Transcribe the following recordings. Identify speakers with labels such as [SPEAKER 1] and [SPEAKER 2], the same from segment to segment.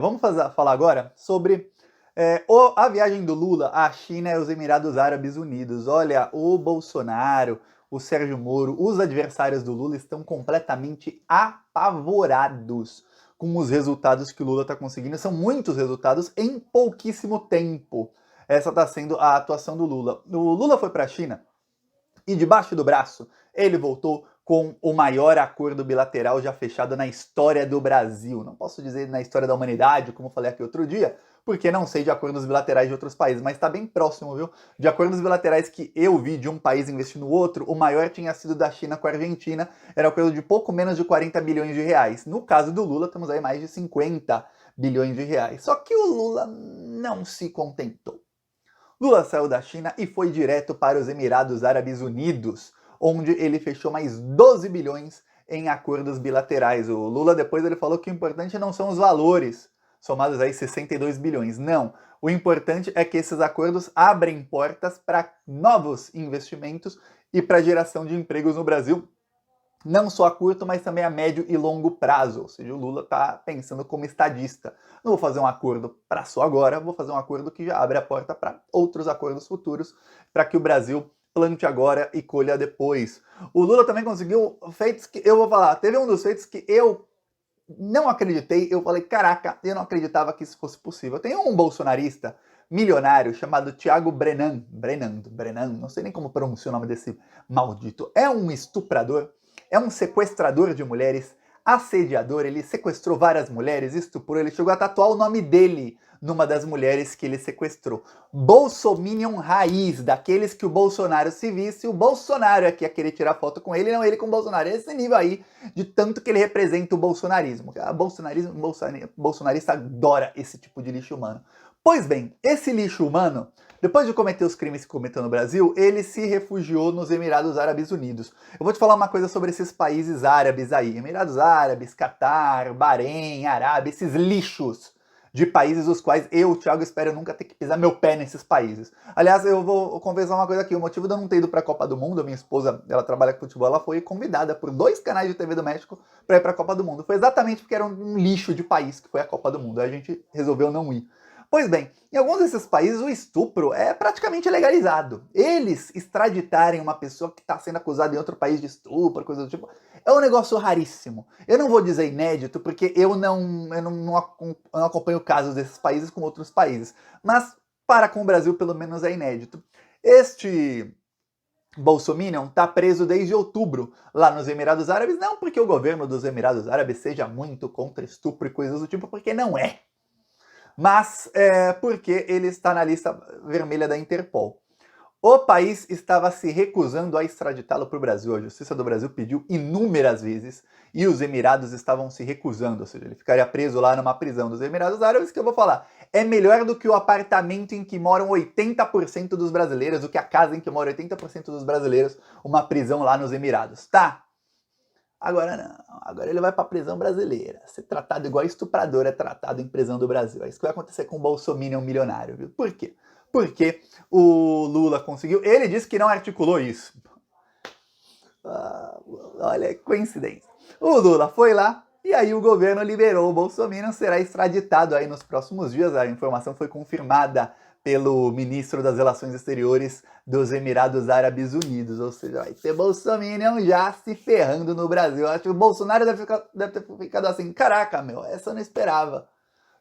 [SPEAKER 1] Vamos falar agora sobre a viagem do Lula à China e aos Emirados Árabes Unidos. Olha, o Bolsonaro, o Sérgio Moro, os adversários do Lula estão completamente apavorados com os resultados que o Lula está conseguindo. São muitos resultados em pouquíssimo tempo. Essa está sendo a atuação do Lula. O Lula foi para a China e debaixo do braço ele voltou com o maior acordo bilateral já fechado na história do Brasil. Não posso dizer na história da humanidade, como falei aqui outro dia, porque não sei de acordos bilaterais de outros países, mas está bem próximo, viu? De acordos bilaterais que eu vi de um país investir no outro, o maior tinha sido da China com a Argentina, era um acordo de pouco menos de 40 bilhões de reais. No caso do Lula, temos aí mais de 50 bilhões de reais. Só que o Lula não se contentou. Lula saiu da China e foi direto para os Emirados Árabes Unidos, onde ele fechou mais 12 bilhões em acordos bilaterais. O Lula depois ele falou que o importante não são os valores, somados aí 62 bilhões. Não, o importante é que esses acordos abrem portas para novos investimentos e para geração de empregos no Brasil, não só a curto, mas também a médio e longo prazo. Ou seja, o Lula está pensando como estadista. Não vou fazer um acordo para só agora, vou fazer um acordo que já abre a porta para outros acordos futuros, para que o Brasil plante agora e colha depois. O Lula também conseguiu feitos que eu vou falar. Teve um dos feitos que eu não acreditei. Eu falei, caraca, eu não acreditava que isso fosse possível. Tem um bolsonarista milionário chamado Thiago Brenan, não sei nem como pronunciar o nome desse maldito. É um estuprador, é um sequestrador de mulheres, assediador, ele sequestrou várias mulheres, estuprou, ele chegou a tatuar o nome dele numa das mulheres que ele sequestrou. Bolsominion raiz, daqueles que o Bolsonaro se visse, o Bolsonaro é que ia querer tirar foto com ele, não ele com o Bolsonaro. Esse nível aí de tanto que ele representa o bolsonarismo. Bolsonarista adora esse tipo de lixo humano. Pois bem, esse lixo humano, depois de cometer os crimes que cometeu no Brasil, ele se refugiou nos Emirados Árabes Unidos. Eu vou te falar uma coisa sobre esses países árabes aí. Emirados Árabes, Catar, Bahrein, Arábia, esses lixos de países os quais eu, Thiago, espero nunca ter que pisar meu pé nesses países. Aliás, eu vou confessar uma coisa aqui. O motivo de eu não ter ido para a Copa do Mundo, minha esposa, ela trabalha com futebol, ela foi convidada por 2 canais de TV do México para ir para a Copa do Mundo. Foi exatamente porque era um lixo de país que foi a Copa do Mundo. Aí a gente resolveu não ir. Pois bem, em alguns desses países o estupro é praticamente legalizado. Eles extraditarem uma pessoa que está sendo acusada em outro país de estupro, coisa do tipo, é um negócio raríssimo. Eu não vou dizer inédito, porque eu não acompanho casos desses países com outros países. Mas para com o Brasil, pelo menos, é inédito. Este Bolsominion está preso desde outubro lá nos Emirados Árabes, não porque o governo dos Emirados Árabes seja muito contra estupro e coisas do tipo, porque não é. Mas porque ele está na lista vermelha da Interpol. O país estava se recusando a extraditá-lo para o Brasil. A Justiça do Brasil pediu inúmeras vezes e os Emirados estavam se recusando. Ou seja, ele ficaria preso lá numa prisão dos Emirados Árabes, que eu vou falar, é melhor do que o apartamento em que moram 80% dos brasileiros, do que a casa em que moram 80% dos brasileiros, uma prisão lá nos Emirados. Tá? Agora não, agora ele vai pra prisão brasileira. Ser tratado igual estuprador é tratado em prisão do Brasil. É isso que vai acontecer com o Bolsominion milionário, viu? Por quê? Porque o Lula conseguiu... Ele disse que não articulou isso. Olha, coincidência. O Lula foi lá e aí o governo liberou o Bolsominion, será extraditado aí nos próximos dias. A informação foi confirmada pelo ministro das Relações Exteriores dos Emirados Árabes Unidos. Ou seja, vai ter Bolsominion já se ferrando no Brasil. Acho que o Bolsonaro deve ter ficado assim, caraca, meu, essa eu não esperava.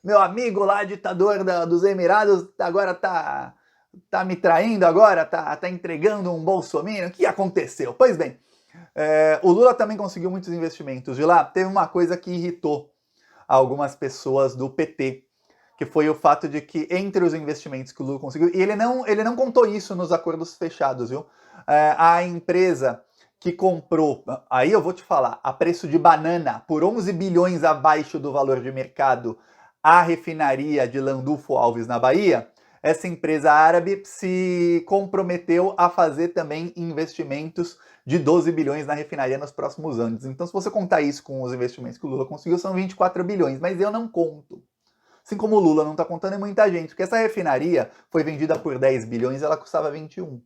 [SPEAKER 1] Meu amigo lá, ditador dos Emirados, agora tá me traindo agora? Tá entregando um Bolsominion? O que aconteceu? Pois bem, o Lula também conseguiu muitos investimentos de lá. Teve uma coisa que irritou algumas pessoas do PT, que foi o fato de que entre os investimentos que o Lula conseguiu, e ele não contou isso nos acordos fechados, viu? A empresa que comprou, aí eu vou te falar, a preço de banana, por 11 bilhões abaixo do valor de mercado, a refinaria de Landulfo Alves na Bahia, essa empresa árabe se comprometeu a fazer também investimentos de 12 bilhões na refinaria nos próximos anos. Então, se você contar isso com os investimentos que o Lula conseguiu, são 24 bilhões, mas eu não conto. Assim como o Lula não está contando, é muita gente, porque essa refinaria foi vendida por 10 bilhões e ela custava 21.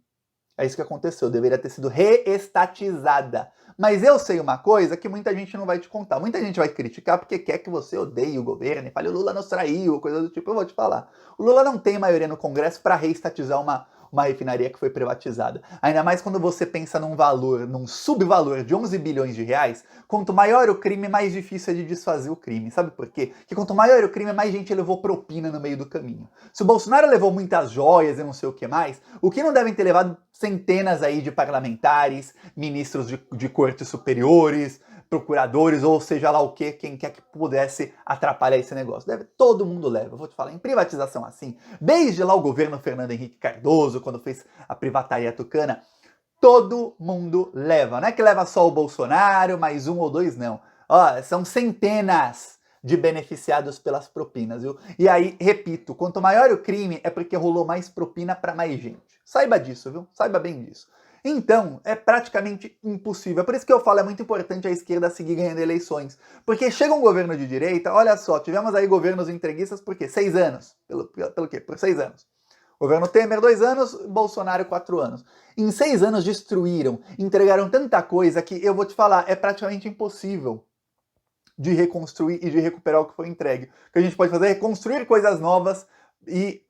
[SPEAKER 1] É isso que aconteceu, deveria ter sido reestatizada. Mas eu sei uma coisa que muita gente não vai te contar. Muita gente vai criticar porque quer que você odeie o governo e fale o Lula nos traiu, coisa do tipo. Eu vou te falar. O Lula não tem maioria no Congresso para reestatizar uma refinaria que foi privatizada. Ainda mais quando você pensa num valor, num subvalor de 11 bilhões de reais, quanto maior o crime, mais difícil é de desfazer o crime. Sabe por quê? Porque quanto maior o crime, mais gente levou propina no meio do caminho. Se o Bolsonaro levou muitas joias e não sei o que mais, o que não devem ter levado centenas aí de parlamentares, ministros de cortes superiores, procuradores, ou seja lá o que, quem quer que pudesse atrapalhar esse negócio. Todo mundo leva. Eu vou te falar, em privatização assim, desde lá o governo Fernando Henrique Cardoso, quando fez a privataria tucana, todo mundo leva. Não é que leva só o Bolsonaro, mais um ou dois, não. Ó, são centenas de beneficiados pelas propinas, viu? E aí, repito, quanto maior o crime, é porque rolou mais propina para mais gente. Saiba disso, viu? Saiba bem disso. Então, é praticamente impossível. É por isso que eu falo, é muito importante a esquerda seguir ganhando eleições. Porque chega um governo de direita, olha só, tivemos aí governos entreguistas por quê? 6 anos. Pelo quê? Por 6 anos. Governo Temer, 2 anos, Bolsonaro, 4 anos. Em 6 anos destruíram, entregaram tanta coisa que, eu vou te falar, é praticamente impossível de reconstruir e de recuperar o que foi entregue. O que a gente pode fazer é construir coisas novas e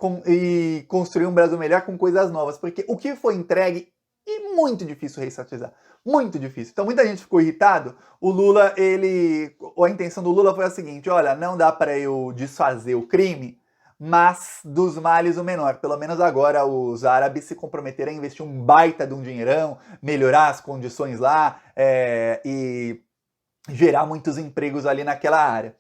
[SPEAKER 1] construir um Brasil melhor com coisas novas. Porque o que foi entregue é muito difícil reestatizar. Muito difícil. Então muita gente ficou irritado. O Lula, a intenção do Lula foi a seguinte: olha, não dá para eu desfazer o crime, mas dos males o menor. Pelo menos agora os árabes se comprometeram a investir um baita de um dinheirão, melhorar as condições lá e gerar muitos empregos ali naquela área.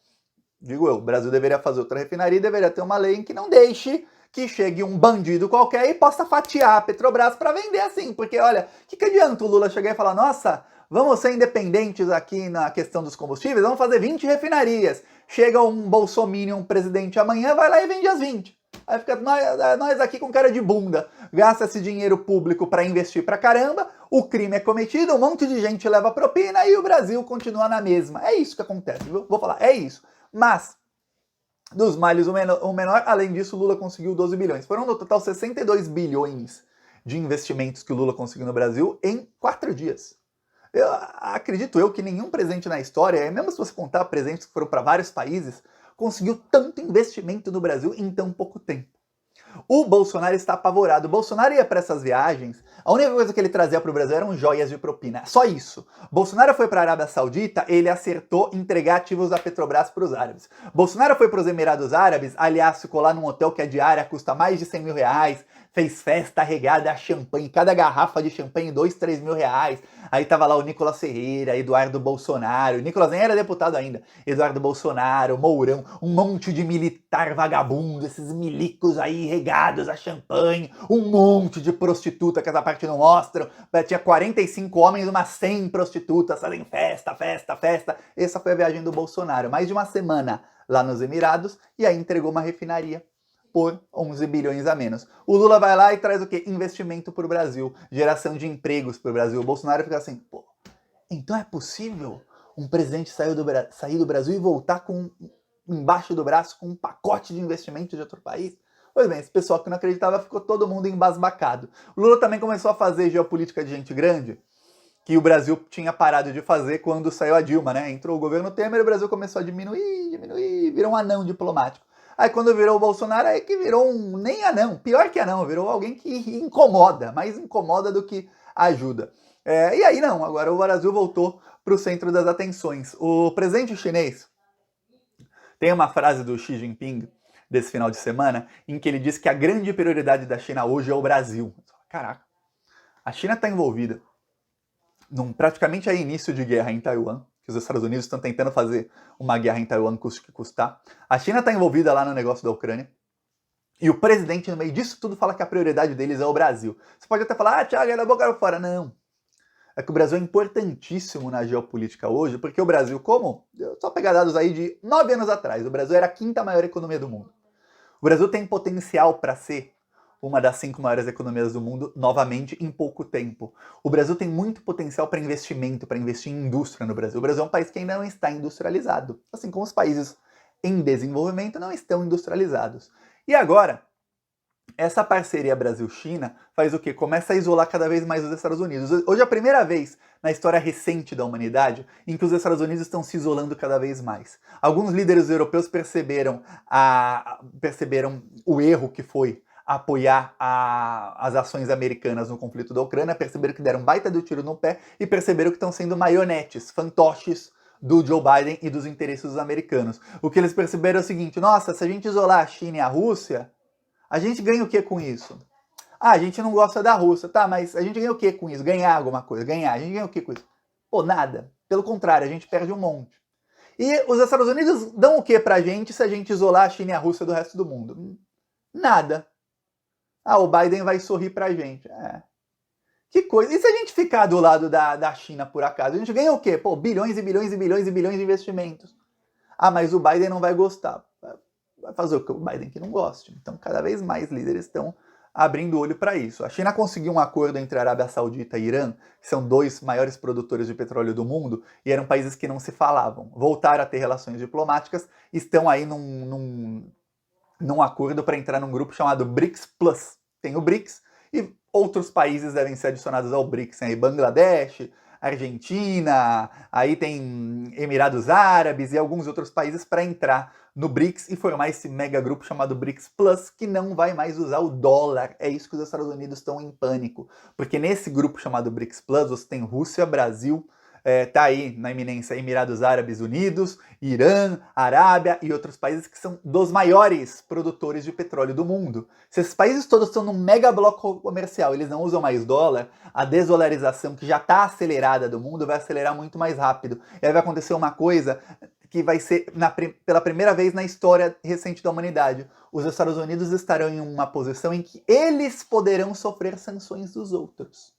[SPEAKER 1] Digo eu, o Brasil deveria fazer outra refinaria e deveria ter uma lei em que não deixe que chegue um bandido qualquer e possa fatiar a Petrobras para vender assim. Porque, olha, o que adianta o Lula chegar e falar, nossa, vamos ser independentes aqui na questão dos combustíveis, vamos fazer 20 refinarias. Chega um bolsominion, um presidente amanhã, vai lá e vende as 20. Aí fica nós aqui com cara de bunda, gasta esse dinheiro público para investir pra caramba, o crime é cometido, um monte de gente leva propina e o Brasil continua na mesma. É isso que acontece, viu? Vou falar, é isso. Mas, dos males o menor, além disso, o Lula conseguiu 12 bilhões. Foram no total 62 bilhões de investimentos que o Lula conseguiu no Brasil em 4 dias. Acredito eu que nenhum presidente na história, mesmo se você contar presentes que foram para vários países, conseguiu tanto investimento no Brasil em tão pouco tempo. O Bolsonaro está apavorado. O Bolsonaro ia para essas viagens, a única coisa que ele trazia para o Brasil eram joias de propina. Só isso. Bolsonaro foi para a Arábia Saudita, ele acertou entregar ativos da Petrobras para os árabes. Bolsonaro foi para os Emirados Árabes, aliás, ficou lá num hotel que a diária custa mais de 100 mil reais, fez festa regada a champanhe, cada garrafa de champanhe 2, 3 mil reais. Aí tava lá o Nicolas Ferreira, Eduardo Bolsonaro, o Nicolas nem era deputado ainda, Eduardo Bolsonaro, Mourão, um monte de militar vagabundo, esses milicos aí regados a champanhe, um monte de prostituta que essa parte não mostram, tinha 45 homens, umas 100 prostitutas fazendo festa, festa, festa. Essa foi a viagem do Bolsonaro, mais de uma semana lá nos Emirados, e aí entregou uma refinaria por 11 bilhões a menos. O Lula vai lá e traz o quê? Investimento para o Brasil, geração de empregos para o Brasil. O Bolsonaro fica assim, pô, então é possível um presidente sair do Brasil e voltar com embaixo do braço com um pacote de investimento de outro país? Pois bem, esse pessoal que não acreditava ficou todo mundo embasbacado. O Lula também começou a fazer geopolítica de gente grande, que o Brasil tinha parado de fazer quando saiu a Dilma, né? Entrou o governo Temer e o Brasil começou a diminuir, virou um anão diplomático. Aí quando virou o Bolsonaro, aí que virou um nem anão, pior que anão, virou alguém que incomoda, mais incomoda do que ajuda. E aí não, agora o Brasil voltou para o centro das atenções. O presidente chinês tem uma frase do Xi Jinping desse final de semana em que ele diz que a grande prioridade da China hoje é o Brasil. Caraca, a China está envolvida num praticamente início de guerra em Taiwan, que os Estados Unidos estão tentando fazer uma guerra em Taiwan, custe o que custar. A China está envolvida lá no negócio da Ucrânia. E o presidente, no meio disso tudo, fala que a prioridade deles é o Brasil. Você pode até falar, Thiago, é da boca fora. Não. É que o Brasil é importantíssimo na geopolítica hoje, porque o Brasil, só pegar dados aí de 9 anos atrás, o Brasil era a 5ª maior economia do mundo. O Brasil tem potencial para ser uma das 5 maiores economias do mundo, novamente, em pouco tempo. O Brasil tem muito potencial para investimento, para investir em indústria no Brasil. O Brasil é um país que ainda não está industrializado, assim como os países em desenvolvimento não estão industrializados. E agora, essa parceria Brasil-China faz o quê? Começa a isolar cada vez mais os Estados Unidos. Hoje é a primeira vez na história recente da humanidade em que os Estados Unidos estão se isolando cada vez mais. Alguns líderes europeus perceberam o erro que foi apoiar as ações americanas no conflito da Ucrânia, perceberam que deram um baita de tiro no pé e perceberam que estão sendo marionetes, fantoches do Joe Biden e dos interesses dos americanos. O que eles perceberam é o seguinte: nossa, se a gente isolar a China e a Rússia, a gente ganha o que com isso? Ah, a gente não gosta da Rússia, tá, mas a gente ganha o que com isso? Ganhar alguma coisa, ganhar. A gente ganha o que com isso? Pô, nada. Pelo contrário, a gente perde um monte. E os Estados Unidos dão o que pra gente se a gente isolar a China e a Rússia do resto do mundo? Nada. Ah, o Biden vai sorrir pra gente. Que coisa. E se a gente ficar do lado da China, por acaso? A gente ganha o quê? Pô, bilhões e bilhões e bilhões e bilhões de investimentos. Ah, mas o Biden não vai gostar. Vai fazer o que? O Biden que não goste. Então, cada vez mais líderes estão abrindo o olho para isso. A China conseguiu um acordo entre a Arábia Saudita e Irã, que são dois maiores produtores de petróleo do mundo, e eram países que não se falavam. Voltaram a ter relações diplomáticas, estão aí num acordo para entrar num grupo chamado BRICS Plus. Tem o BRICS e outros países devem ser adicionados ao BRICS. Tem aí Bangladesh, Argentina, aí tem Emirados Árabes e alguns outros países para entrar no BRICS e formar esse mega grupo chamado BRICS Plus, que não vai mais usar o dólar. É isso que os Estados Unidos estão em pânico, porque nesse grupo chamado BRICS Plus você tem Rússia, Brasil, tá aí na iminência Emirados Árabes Unidos, Irã, Arábia e outros países que são dos maiores produtores de petróleo do mundo. Se esses países todos estão num mega bloco comercial, eles não usam mais dólar, a desdolarização que já está acelerada do mundo vai acelerar muito mais rápido. E aí vai acontecer uma coisa que vai ser pela primeira vez na história recente da humanidade. Os Estados Unidos estarão em uma posição em que eles poderão sofrer sanções dos outros.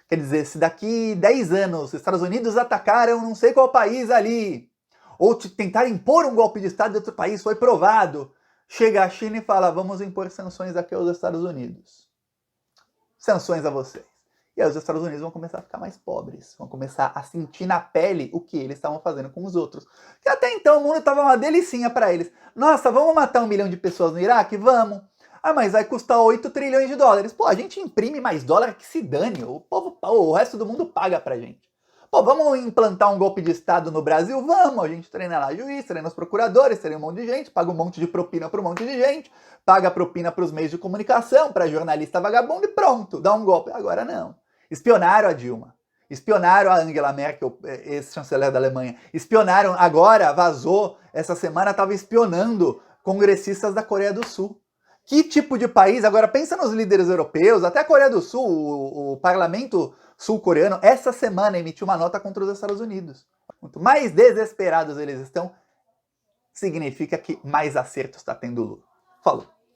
[SPEAKER 1] Quer dizer, se daqui 10 anos os Estados Unidos atacaram não sei qual país ali, ou tentaram impor um golpe de Estado de outro país, foi provado, chega a China e fala, vamos impor sanções aqui aos Estados Unidos. Sanções a vocês. E aí os Estados Unidos vão começar a ficar mais pobres, vão começar a sentir na pele o que eles estavam fazendo com os outros. Que até então o mundo estava uma delicinha para eles. Nossa, vamos matar 1 milhão de pessoas no Iraque? Vamos. Ah, mas vai custar 8 trilhões de dólares. Pô, a gente imprime mais dólar que se dane. O resto do mundo paga pra gente. Pô, vamos implantar um golpe de Estado no Brasil? Vamos, a gente treina lá juiz, treina os procuradores, treina um monte de gente, paga um monte de propina para um monte de gente, paga propina para os meios de comunicação, para jornalista vagabundo e pronto, dá um golpe. Agora não. Espionaram a Dilma, espionaram a Angela Merkel, ex-chanceler da Alemanha, espionaram, agora vazou, essa semana estava espionando congressistas da Coreia do Sul. Que tipo de país? Agora pensa nos líderes europeus, até a Coreia do Sul, o parlamento sul-coreano, essa semana emitiu uma nota contra os Estados Unidos. Quanto mais desesperados eles estão, significa que mais acertos está tendo Lula. Falou!